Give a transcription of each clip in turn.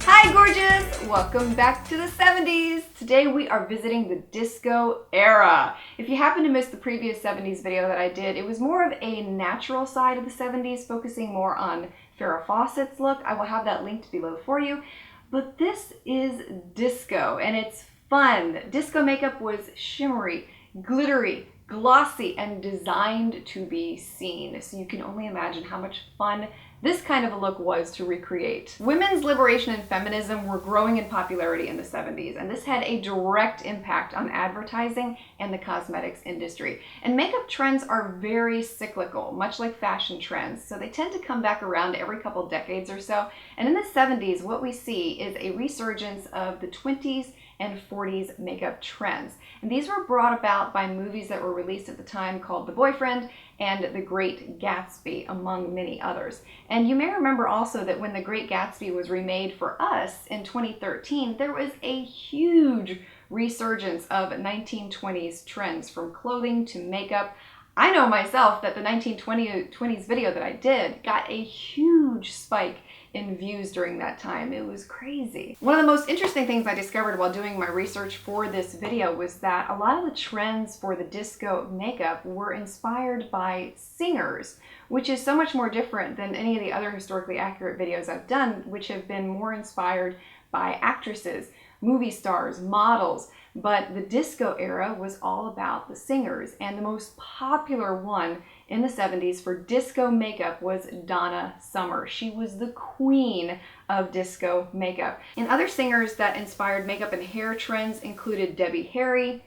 Hi gorgeous! Welcome back to the 70s! Today we are visiting the disco era. If you happen to miss the previous 70s video that I did, it was more of a natural side of the 70s, focusing more on Farrah Fawcett's look. I will have that linked below for you. But this is disco and it's fun. Disco makeup was shimmery, glittery, glossy, and designed to be seen. So you can only imagine how much fun this kind of a look was to recreate. Women's liberation and feminism were growing in popularity in the 70s, and this had a direct impact on advertising and the cosmetics industry. And makeup trends are very cyclical, much like fashion trends, so they tend to come back around every couple decades or so. And in the 70s, what we see is a resurgence of the 20s and 40s makeup trends. And these were brought about by movies that were released at the time called The Boyfriend and The Great Gatsby, among many others. And you may remember also that when The Great Gatsby was remade for us in 2013, there was a huge resurgence of 1920s trends, from clothing to makeup. I know myself that the 1920s video that I did got a huge spike in views during that time. It was crazy. One of the most interesting things I discovered while doing my research for this video was that a lot of the trends for the disco makeup were inspired by singers, which is so much more different than any of the other historically accurate videos I've done, which have been more inspired by actresses, movie stars, models. But the disco era was all about the singers, and the most popular one in the 70s for disco makeup was Donna Summer. She was the queen of disco makeup. And other singers that inspired makeup and hair trends included Debbie Harry,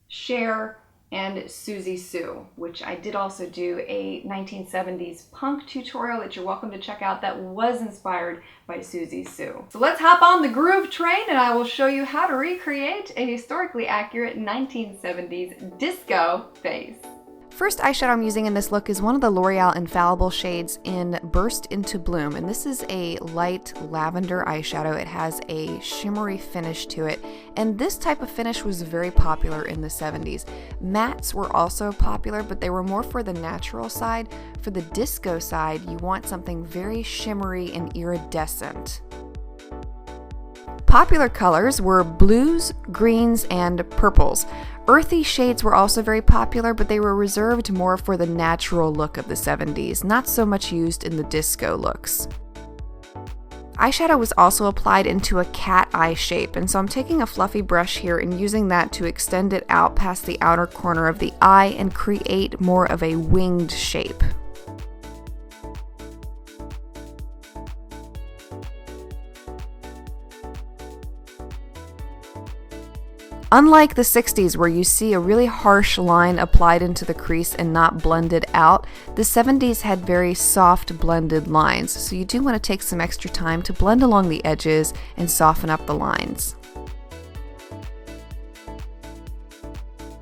Cher, and Susie Sue, which I did also do a 1970s punk tutorial that you're welcome to check out that was inspired by Susie Sue. So let's hop on the groove train and I will show you how to recreate a historically accurate 1970s disco face. First eyeshadow I'm using in this look is one of the L'Oreal Infallible shades in Burst Into Bloom, and this is a light lavender eyeshadow. It has a shimmery finish to it, and this type of finish was very popular in the 70s. Mattes were also popular, but they were more for the natural side. For the disco side, you want something very shimmery and iridescent. Popular colors were blues, greens, and purples. Earthy shades were also very popular, but they were reserved more for the natural look of the 70s, not so much used in the disco looks. Eyeshadow was also applied into a cat eye shape, and so I'm taking a fluffy brush here and using that to extend it out past the outer corner of the eye and create more of a winged shape. Unlike the 60s where you see a really harsh line applied into the crease and not blended out, the 70s had very soft blended lines, so you do want to take some extra time to blend along the edges and soften up the lines.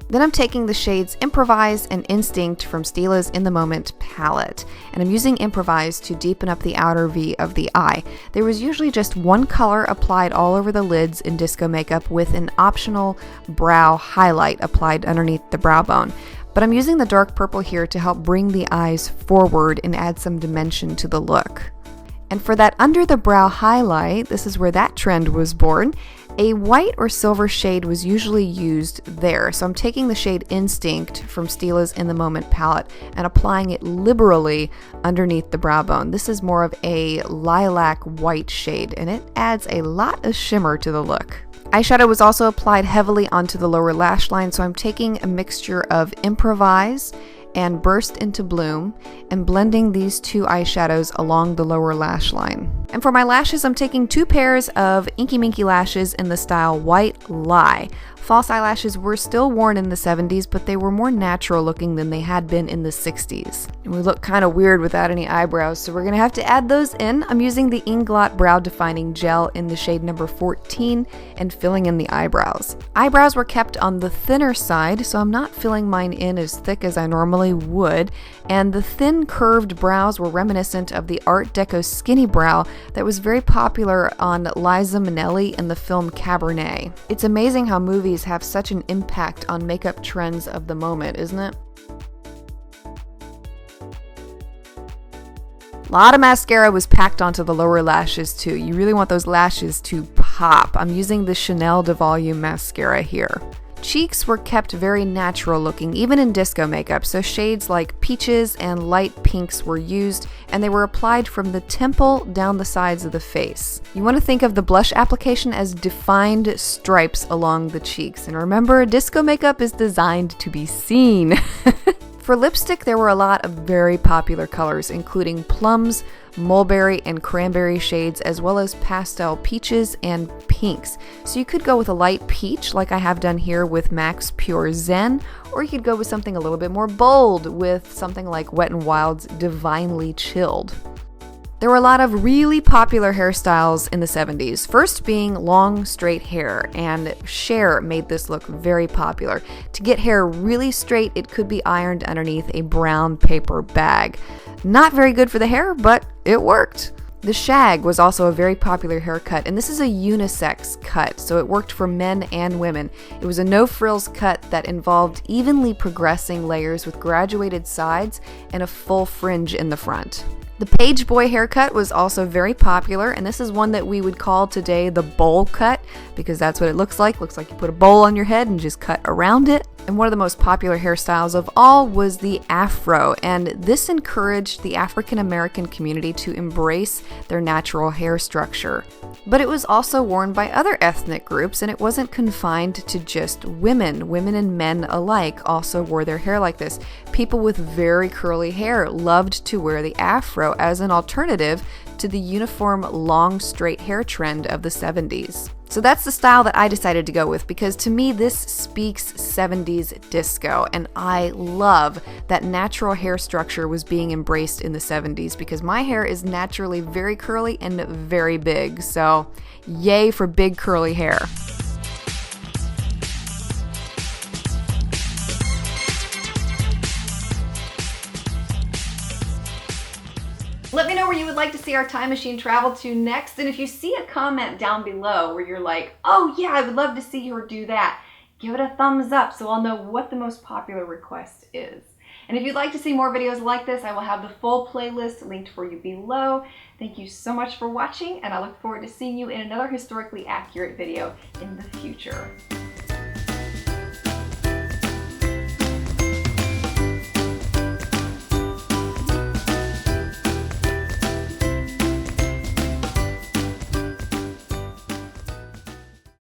Then I'm taking the shades Improvise and Instinct from Stila's In the Moment palette, and I'm using Improvise to deepen up the outer V of the eye. There was usually just one color applied all over the lids in disco makeup with an optional brow highlight applied underneath the brow bone. But I'm using the dark purple here to help bring the eyes forward and add some dimension to the look. And for that under the brow highlight, this is where that trend was born. A white or silver shade was usually used there, so I'm taking the shade Instinct from Stila's In the Moment palette and applying it liberally underneath the brow bone. This is more of a lilac white shade, and it adds a lot of shimmer to the look. Eyeshadow was also applied heavily onto the lower lash line, so I'm taking a mixture of Improvise and Burst Into Bloom and blending these two eyeshadows along the lower lash line. And for my lashes, I'm taking two pairs of Inky Minky lashes in the style White Lie, False eyelashes were still worn in the 70s, but they were more natural looking than they had been in the 60s. And we look kind of weird without any eyebrows, so we're going to have to add those in. I'm using the Inglot Brow Defining Gel in the shade number 14 and filling in the eyebrows. Eyebrows were kept on the thinner side, so I'm not filling mine in as thick as I normally would, and the thin curved brows were reminiscent of the Art Deco skinny brow that was very popular on Liza Minnelli in the film Cabernet. It's amazing how movies have such an impact on makeup trends of the moment, isn't it? A lot of mascara was packed onto the lower lashes too. You really want those lashes to pop. I'm using the Chanel de Volume mascara here. Cheeks were kept very natural looking, even in disco makeup, so shades like peaches and light pinks were used, and they were applied from the temple down the sides of the face. You want to think of the blush application as defined stripes along the cheeks, and remember, disco makeup is designed to be seen. For lipstick, there were a lot of very popular colors, including plums, mulberry, and cranberry shades, as well as pastel peaches and pinks. So you could go with a light peach, like I have done here with MAC's Pure Zen, or you could go with something a little bit more bold with something like Wet n Wild's Divinely Chilled. There were a lot of really popular hairstyles in the 70s, first being long, straight hair, and Cher made this look very popular. To get hair really straight, it could be ironed underneath a brown paper bag. Not very good for the hair, but it worked. The shag was also a very popular haircut, and this is a unisex cut, so it worked for men and women. It was a no-frills cut that involved evenly progressing layers with graduated sides and a full fringe in the front. The Beige boy haircut was also very popular, and this is one that we would call today the bowl cut, because that's what it looks like. Looks like you put a bowl on your head and just cut around it. And one of the most popular hairstyles of all was the afro, and this encouraged the African American community to embrace their natural hair structure. But it was also worn by other ethnic groups, and it wasn't confined to just women. Women and men alike also wore their hair like this. People with very curly hair loved to wear the afro as an alternative to the uniform long straight hair trend of the 70s. So that's the style that I decided to go with, because to me this speaks 70s disco, and I love that natural hair structure was being embraced in the 70s, because my hair is naturally very curly and very big, so yay for big curly hair. Let me know where you would like to see our time machine travel to next, and if you see a comment down below where you're like, oh yeah, I would love to see her do that, give it a thumbs up so I'll know what the most popular request is. And if you'd like to see more videos like this, I will have the full playlist linked for you below. Thank you so much for watching, and I look forward to seeing you in another historically accurate video in the future.